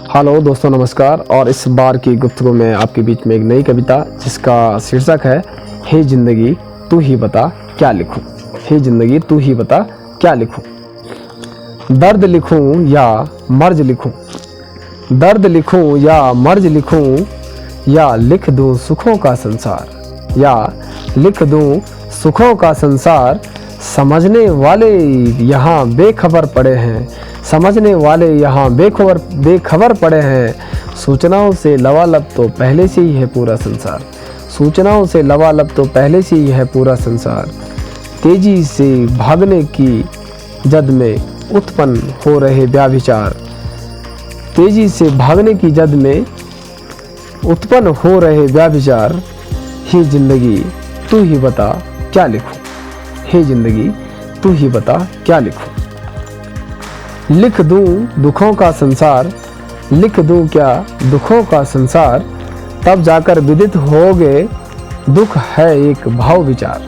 Hello दोस्तों, नमस्कार। और इस बार की गुफ्तगू में आपके बीच में एक नई कविता जिसका शीर्षक है हे जिंदगी तू ही बता क्या लिखूं। हे जिंदगी तू ही बता क्या लिखूं। दर्द लिखूं या मर्ज लिखूं, दर्द लिखूं या मर्ज लिखूं, या लिख दूं सुखों का संसार, या लिख दूं सुखों का संसार। समझने वाले यहाँ बेखबर पड़े हैं, समझने वाले यहाँ बेखबर पड़े हैं। सूचनाओं से लबालब तो पहले से ही है पूरा संसार, सूचनाओं से लबालब तो पहले से ही है पूरा संसार। तेजी से भागने की जद में उत्पन्न हो रहे व्याभिचार, तेजी से भागने की जद में उत्पन्न हो रहे व्याभिचार। हे जिंदगी तू ही बता क्या लिखूं, हे जिंदगी तू ही बता क्या लिखूं। लिख दूं दुखों का संसार, लिख दूं क्या दुखों का संसार। तब जाकर विदित होगे दुख है एक भाव विचार।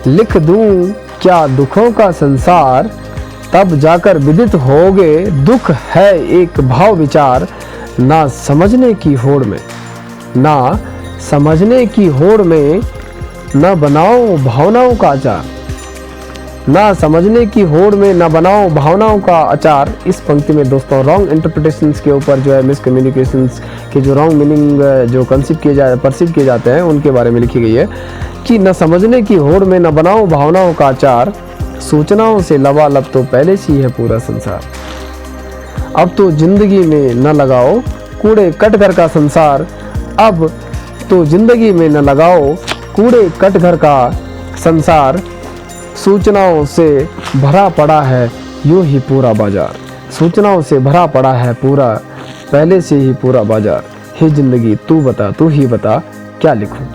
लिख दूं क्या दुखों का संसार, तब जाकर विदित होगे दुख है एक भाव विचार। ना समझने की होड़ में, ना समझने की होड़ में, न बनाओ भावनाओं का अचार, ना समझने की होड़ में न बनाओ भावनाओं का अचार। इस पंक्ति में दोस्तों रॉन्ग इंटरप्रिटेशंस के ऊपर जो है मिसकम्युनिकेशंस के जो रॉन्ग मीनिंग जो परसीव किए जाते हैं उनके बारे में लिखी गई है कि न समझने की होड़ में न बनाओ भावनाओं का अचार। सूचनाओं से लबालब तो पहले से ही है पूरा संसार। अब तो जिंदगी में न लगाओ कूड़े कटघर का संसार, अब तो जिंदगी में न लगाओ कूड़े कटघर का संसार। सूचनाओं से भरा पड़ा है यूं ही पूरा बाजार, सूचनाओं से भरा पड़ा है पूरा पहले से ही पूरा बाजार। हे जिंदगी तू बता तू ही बता क्या लिखूं।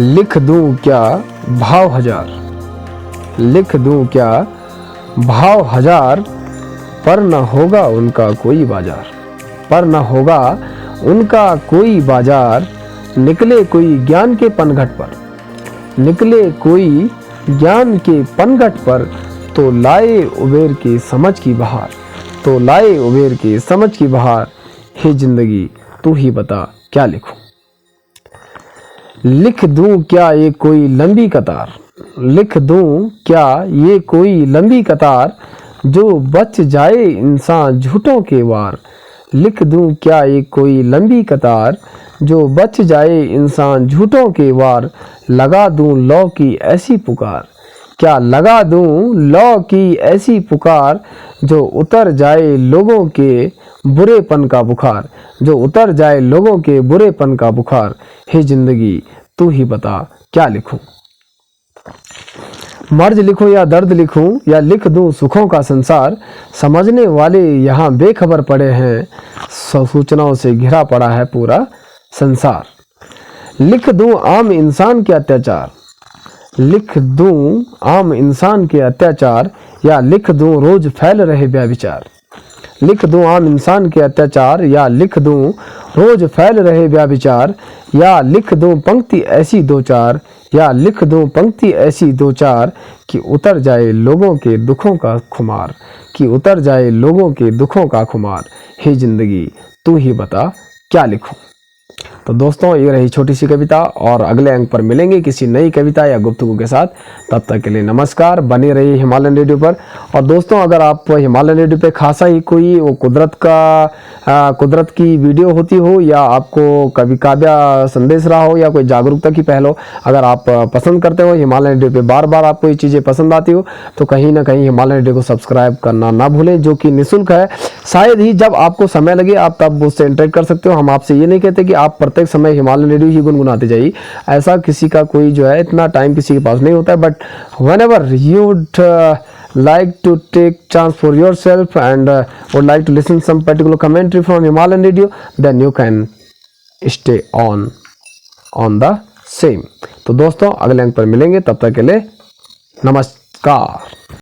लिख दूं क्या भाव हजार, लिख दूं क्या भाव हजार। पर न होगा उनका कोई बाजार, पर न होगा उनका कोई बाजार। निकले कोई ज्ञान के पनघट पर, निकले कोई ज्ञान के पनघट पर, तो लाए उबेर के समझ की बहार, तो लाए उबेर के समझ की बहार। हे जिंदगी तू ही बता क्या लिखूं। लिख दूं क्या ये कोई लंबी कतार, लिख दूं क्या ये कोई लंबी कतार। जो बच जाए इंसान झूठों के वार, लिख दूं क्या ये कोई लंबी कतार। जो बच जाए इंसान झूठों के वार। लगा दूं लौ की ऐसी पुकार, क्या लगा दूं लौ की ऐसी पुकार। जो उतर जाए लोगों के बुरेपन का बुखार, जो उतर जाए लोगों के बुरेपन का बुखार। हे जिंदगी तू ही बता क्या लिखूं। मर्ज लिखूं या दर्द लिखूं, या लिख दूं सुखों का संसार। समझने वाले यहाँ बेखबर पड़े हैं, सूचनाओं से घिरा पड़ा है पूरा संसार। लिख दूं आम इंसान के अत्याचार, लिख दूं आम इंसान के अत्याचार। या लिख दूं रोज फैल रहे व्याभिचार, लिख दूं आम इंसान के अत्याचार। या लिख दूं रोज फैल रहे व्याभिचार। या लिख दूं पंक्ति ऐसी दो चार, या लिख दूं पंक्ति ऐसी दो चार। कि उतर जाए लोगों के दुखों का खुमार, कि उतर जाए लोगों के दुखों का खुमार। हे जिंदगी तू ही बता क्या लिखूं। तो दोस्तों ये रही छोटी सी कविता, और अगले अंक पर मिलेंगे किसी नई कविता या गुफ्तगू के साथ। तब तक के लिए नमस्कार। बने रहिए हिमालयन रेडियो पर। और दोस्तों अगर आप हिमालयन रेडियो पे खासा ही कोई वो कुदरत की वीडियो होती हो, या आपको कभी काव्य संदेश रहा हो, या कोई जागरूकता की पहल हो, अगर आप पसंद करते हो हिमालयन रेडियो पे बार बार आपको ये चीज़ें पसंद आती हो, तो कहीं ना कहीं हिमालयन रेडियो को सब्सक्राइब करना ना भूलें, जो कि निःशुल्क है। शायद ही जब आपको समय लगे आप तब उससे इंटरेक्ट कर सकते हो। हम आपसे ये नहीं कहते कि आप प्रत्येक समय हिमालयन रेडियो ही गुनगुनाते जाइए, ऐसा किसी का कोई जो है इतना टाइम किसी के पास नहीं होता है। But whenever you would like to take chance for yourself and would like to listen some particular commentary from Himalayan radio, then you can stay on the same. तो दोस्तों अगले अंक पर मिलेंगे, तब तक के लिए नमस्कार।